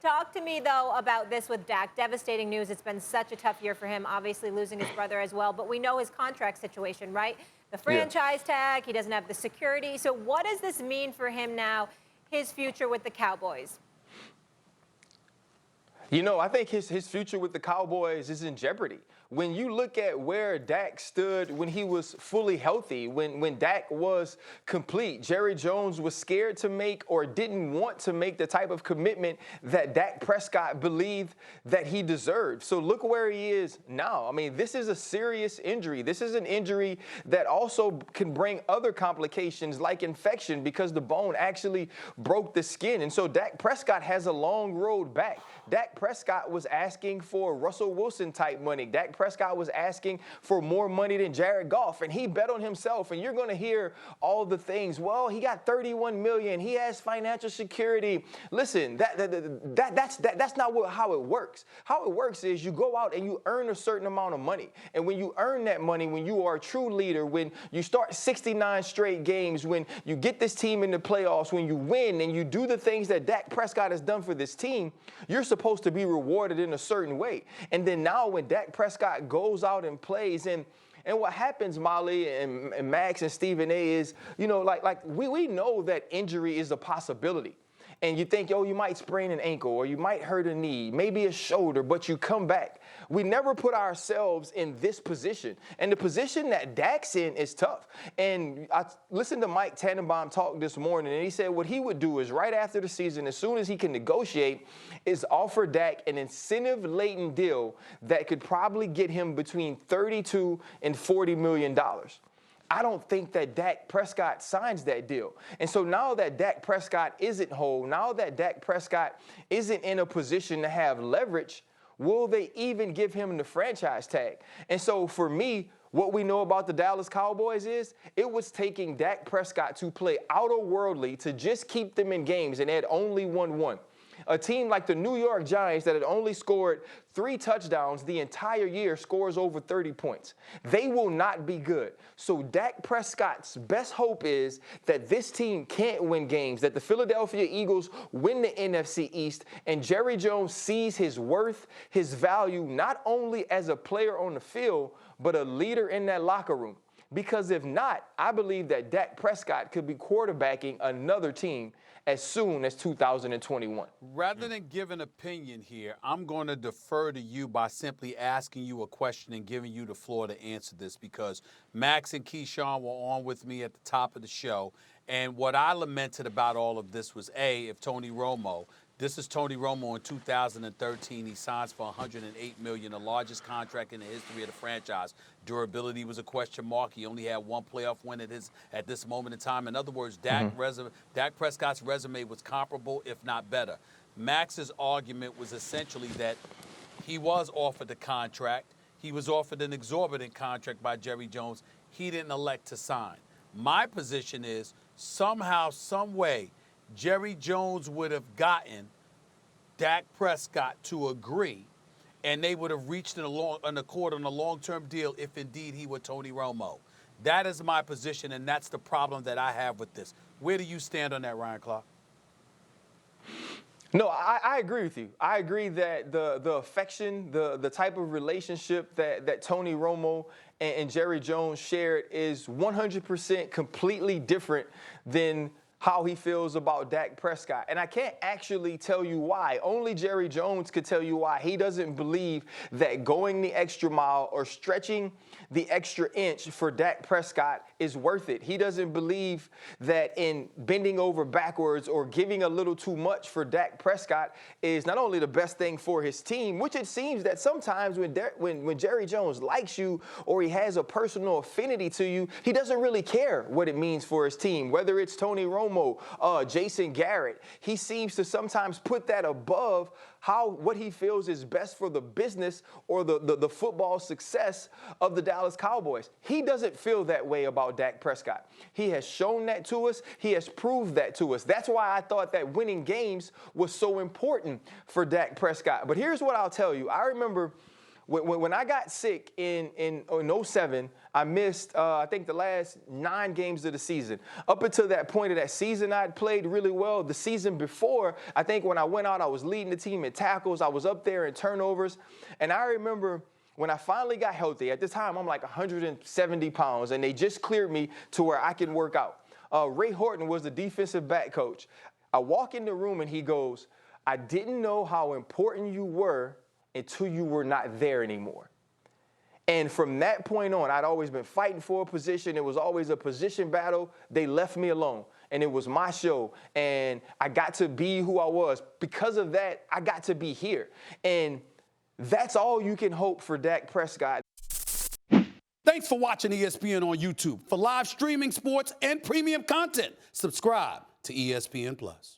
Talk to me, though, about this with Dak. Devastating news. It's been such a tough year for him, obviously losing his brother as well. But we know his contract situation, right? The Yeah. franchise tag, he doesn't have the security. So what does this mean for him now, his future with the Cowboys? You know, I think his future with the Cowboys is in jeopardy. When you look at where Dak stood when he was fully healthy, when Dak was complete, Jerry Jones was scared to make or didn't want to make the type of commitment that Dak Prescott believed that he deserved. So look where he is now. I mean, this is a serious injury. This is an injury that also can bring other complications like infection because the bone actually broke the skin. And so Dak Prescott has a long road back. Dak Prescott was asking for Russell Wilson type money. Dak Prescott was asking for more money than Jared Goff, and he bet on himself. And you're going to hear all the things. Well, he got $31 million. He has financial security. Listen, that's not how it works. How it works is you go out and you earn a certain amount of money. And when you earn that money, when you are a true leader, when you start 69 straight games, when you get this team in the playoffs, when you win and you do the things that Dak Prescott has done for this team, you're supposed to be rewarded in a certain way. And then now when Dak Prescott goes out and plays, and what happens, Molly and Max and Stephen A, is, you know, like we know that injury is a possibility. And you think, oh, you might sprain an ankle or you might hurt a knee, maybe a shoulder, but you come back. We never put ourselves in this position. And the position that Dak's in is tough. And I listened to Mike Tannenbaum talk this morning, and he said what he would do is right after the season, as soon as he can negotiate, is offer Dak an incentive-laden deal that could probably get him between $32 and $40 million. I don't think that Dak Prescott signs that deal. And so now that Dak Prescott isn't whole, now that Dak Prescott isn't in a position to have leverage, will they even give him the franchise tag? And so for me, what we know about the Dallas Cowboys is it was taking Dak Prescott to play outer-worldly to just keep them in games, and they had only won one. A team like the New York Giants that had only scored 3 touchdowns the entire year scores over 30 points. They will not be good. So Dak Prescott's best hope is that this team can't win games, that the Philadelphia Eagles win the NFC East, and Jerry Jones sees his worth, his value, not only as a player on the field, but a leader in that locker room. Because if not, I believe that Dak Prescott could be quarterbacking another team as soon as 2021. Rather than give an opinion here, I'm going to defer to you by simply asking you a question and giving you the floor to answer this, because Max and Keyshawn were on with me at the top of the show. And what I lamented about all of this was, if Tony Romo, this is Tony Romo in 2013. He signs for $108 million, the largest contract in the history of the franchise. Durability was a question mark. He only had one playoff win at this moment in time. In other words, Dak Prescott's resume was comparable, if not better. Max's argument was essentially that he was offered the contract. He was offered an exorbitant contract by Jerry Jones. He didn't elect to sign. My position is somehow, some way, Jerry Jones would have gotten Dak Prescott to agree, and they would have reached an accord on a long-term deal if indeed he were Tony Romo. That is my position, and that's the problem that I have with this. Where do you stand on that, Ryan Clark? No, I agree with you. I agree that the affection, the type of relationship that Tony Romo and Jerry Jones shared is 100% completely different than how he feels about Dak Prescott. And I can't actually tell you why. Only Jerry Jones could tell you why. He doesn't believe that going the extra mile or stretching the extra inch for Dak Prescott is worth it. He doesn't believe that in bending over backwards or giving a little too much for Dak Prescott is not only the best thing for his team, which it seems that sometimes when Jerry Jones likes you or he has a personal affinity to you, he doesn't really care what it means for his team, whether it's Tony Romo, Jason Garrett. He seems to sometimes put that above what he feels is best for the business or the football success of the Dallas Cowboys. He doesn't feel that way about Dak Prescott. He has shown that to us. He has proved that to us. That's why I thought that winning games was so important for Dak Prescott. But here's what I'll tell you. I remember When I got sick in 07, I missed, I think, the last 9 games of the season. Up until that point of that season, I'd played really well. The season before, I think when I went out, I was leading the team in tackles. I was up there in turnovers. And I remember when I finally got healthy, at the time, I'm like 170 pounds, and they just cleared me to where I can work out. Ray Horton was the defensive back coach. I walk in the room, and he goes, "I didn't know how important you were until you were not there anymore." And from that point on, I'd always been fighting for a position. It was always a position battle. They left me alone, and it was my show, and I got to be who I was. Because of that, I got to be here. And that's all you can hope for Dak Prescott. Thanks for watching ESPN on YouTube. For live streaming, sports, and premium content, subscribe to ESPN+.